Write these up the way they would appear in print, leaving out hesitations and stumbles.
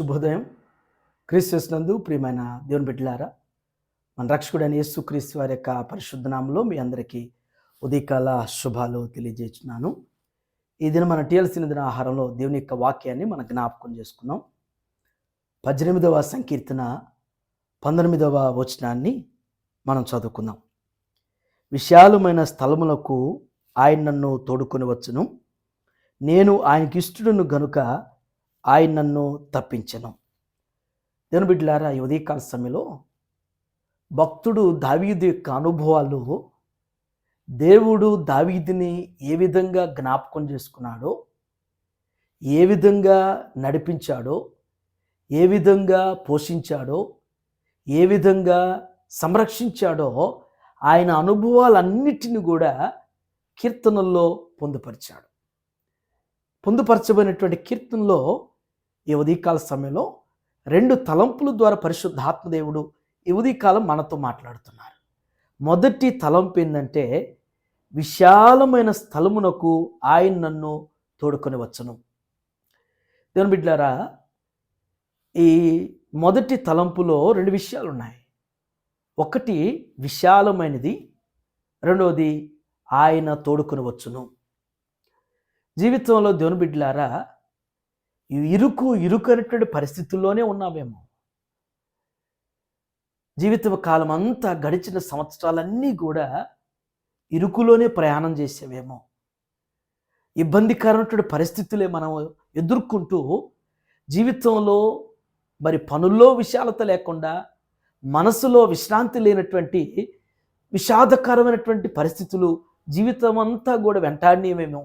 శుభోదయం. క్రీస్తునందు ప్రియమైన దేవుని బిడ్డలారా, మన రక్షకుడైన యేసుక్రీస్తు వారి యొక్క పరిశుద్ధ నామములో మీ అందరికీ ఉదయకాల శుభాలు తెలియజేస్తున్నాను. ఈ దినం మన టీఎల్సీ దిన ఆహారంలో దేవుని యొక్క వాక్యాన్ని మనం జ్ఞాపకం చేసుకున్నాం. 18వ సంకీర్తన 19వ వచనాన్ని మనం చదువుకుందాం. విశాలమైన స్థలములకు ఆయన నన్ను తోడుకొని వచ్చును, నేను ఆయనకి ఇష్టడును గనుక ఆయన నన్ను తప్పించెను. దేవుని బిడ్డలారా, ఈ ఉదయకాల సమయంలో భక్తుడు దావీదు యొక్క అనుభవాలు, దేవుడు దావీదుని ఏ విధంగా జ్ఞాపకం చేసుకున్నాడో, ఏ విధంగా నడిపించాడో, ఏ విధంగా పోషించాడో, ఏ విధంగా సంరక్షించాడో, ఆయన అనుభవాలన్నిటిని కూడా కీర్తనల్లో పొందుపరిచాడు. పొందుపరచబడినటువంటి కీర్తనలో ఈ ఉదయకాల సమయంలో 2 తలంపుల ద్వారా పరిశుద్ధాత్మదేవుడు ఈ ఉదయకాలం మనతో మాట్లాడుతున్నారు. మొదటి తలంపు ఏంటంటే, విశాలమైన స్థలమునకు ఆయన నన్ను తోడుకొని వచ్చును. దేవుని బిడ్డలారా, ఈ మొదటి తలంపులో 2 విషయాలు ఉన్నాయి. ఒకటి విశాలమైనది, రెండవది ఆయన తోడుకొని వచ్చును. జీవితంలో దేవుని బిడ్డలారా, ఇరుకు అనేటువంటి పరిస్థితుల్లోనే ఉన్నామేమో. జీవిత కాలం అంతా గడిచిన సంవత్సరాలన్నీ కూడా ఇరుకులోనే ప్రయాణం చేసేవేమో. ఇబ్బందికరమైనటువంటి పరిస్థితులే మనం ఎదుర్కొంటూ జీవితంలో మరి పనుల్లో విశాలత లేకుండా, మనసులో విశ్రాంతి లేనటువంటి విషాదకరమైనటువంటి పరిస్థితులు జీవితం అంతా కూడా వెంటాడినేమేమో.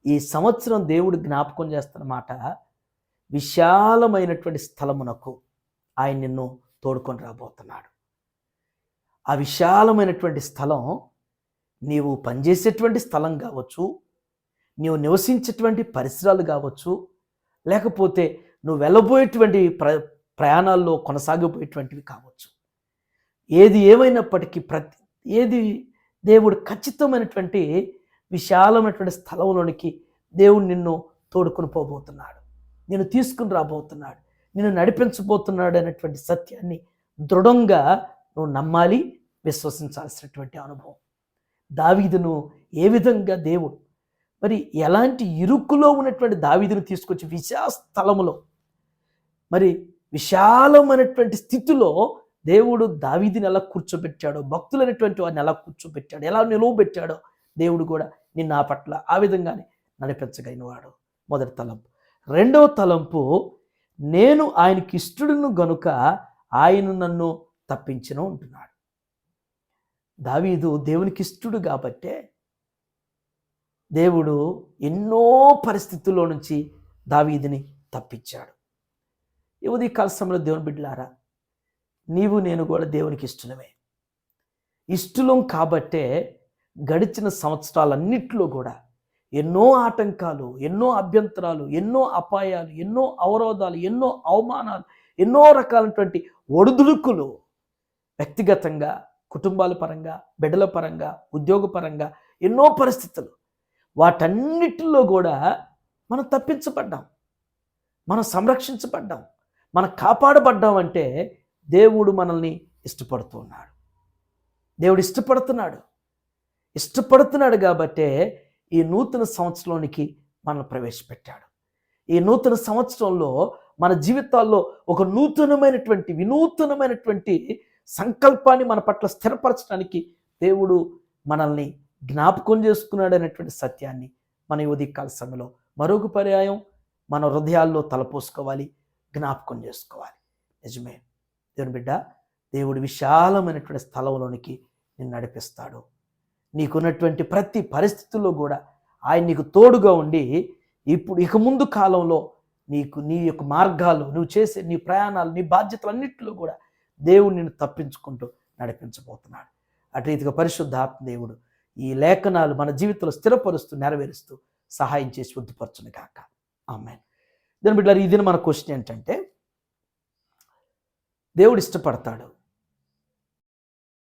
ఈ సంవత్సరం దేవుడు జ్ఞాపకం చేస్తున్నమాట, విశాలమైనటువంటి స్థలమునకు ఆయన నిన్ను తోడుకొని రాబోతున్నాడు. ఆ విశాలమైనటువంటి స్థలం నీవు పనిచేసేటువంటి స్థలం కావచ్చు, నీవు నివసించేటువంటి పరిసరాలు కావచ్చు, లేకపోతే నువ్వు వెళ్ళబోయేటువంటి ప్రయాణాల్లో కొనసాగిపోయేటువంటివి కావచ్చు. ఏది ఏమైనప్పటికీ ఏది దేవుడు ఖచ్చితమైనటువంటి విశాలమైనటువంటి స్థలంలోనికి దేవుడు నిన్ను తోడుకొని పోబోతున్నాడు, నిన్ను తీసుకుని రాబోతున్నాడు, నిన్ను నడిపించబోతున్నాడు అనేటువంటి సత్యాన్ని దృఢంగా నువ్వు నమ్మాలి, విశ్వసించాల్సినటువంటి అనుభవం. దావీదును ఏ విధంగా దేవుడు మరి ఎలాంటి ఇరుకులో ఉన్నటువంటి దావీదును తీసుకొచ్చి విశాల స్థలములో, మరి విశాలమైనటువంటి స్థితిలో దేవుడు దావీదుని ఎలా కూర్చోబెట్టాడో, భక్తులైనటువంటి వారిని ఎలా కూర్చోబెట్టాడో, ఎలా నిలువబెట్టాడో దేవుడు కూడా నిన్న ఆ పట్ల ఆ విధంగానే నడిపించగలిగినవాడు. మొదటి తలంపు. రెండవ తలంపు, నేను ఆయనకి ఇష్టడును గనుక ఆయన నన్ను తప్పించెను అంటున్నాడు. దావీదు దేవునికి ఇష్టడు కాబట్టే దేవుడు ఎన్నో పరిస్థితుల్లో నుంచి దావీదుని తప్పించాడు. ఈ ఉదయకాల సమయంలో దేవుని బిడ్డలారా, నీవు నేను కూడా దేవునికి ఇష్టమే. ఇష్టలం కాబట్టే గడిచిన సంవత్సరాలన్నింటిలో కూడా ఎన్నో ఆటంకాలు, ఎన్నో అభ్యంతరాలు, ఎన్నో అపాయాలు, ఎన్నో అవరోధాలు, ఎన్నో అవమానాలు, ఎన్నో రకాలైనటువంటి ఒడిదుడుకులు, వ్యక్తిగతంగా, కుటుంబాల పరంగా, బిడ్డల పరంగా, ఉద్యోగపరంగా ఎన్నో పరిస్థితులు, వాటన్నిటిలో కూడా మనం తప్పించబడ్డాం, మనం సంరక్షించబడ్డాం, మనం కాపాడబడ్డాం. అంటే దేవుడు మనల్ని ఇష్టపడుతున్నాడు. దేవుడు ఇష్టపడుతున్నాడు కాబట్టే ఈ నూతన సంవత్సరంలోనికి మనల్ని ప్రవేశపెట్టాడు. ఈ నూతన సంవత్సరంలో మన జీవితాల్లో ఒక వినూతనమైనటువంటి సంకల్పాన్ని మన పట్ల స్థిరపరచడానికి దేవుడు మనల్ని జ్ఞాపకం చేసుకున్నాడు అనేటువంటి సత్యాన్ని మన ఉదయకాల సమయంలో మరొక పర్యాయం మన హృదయాల్లో తలపోసుకోవాలి, జ్ఞాపకం చేసుకోవాలి. నిజమే దేవుని బిడ్డ, దేవుడు విశాలమైనటువంటి స్థలంలోనికి నిన్ను నడిపిస్తాడు. నీకున్నటువంటి ప్రతి పరిస్థితుల్లో కూడా ఆయన నీకు తోడుగా ఉండి, ఇక ముందు కాలంలో నీ యొక్క మార్గాలు, నువ్వు చేసే నీ ప్రయాణాలు, నీ బాధ్యతలన్నింటిలో కూడా దేవుడు నిన్ను తప్పించుకుంటూ నడిపించబోతున్నాడు. అటు రీతిగా పరిశుద్ధాత్మ దేవుడు ఈ లేఖనాలు మన జీవితంలో స్థిరపరుస్తూ, నెరవేరుస్తూ సహాయం చేసి వృద్ధిపరచును గాక. ఆమేన్. దాని బిడ్డలారా, ఈ దిన మన క్వశ్చన్ ఏంటంటే, దేవుడు ఇష్టపడతాడు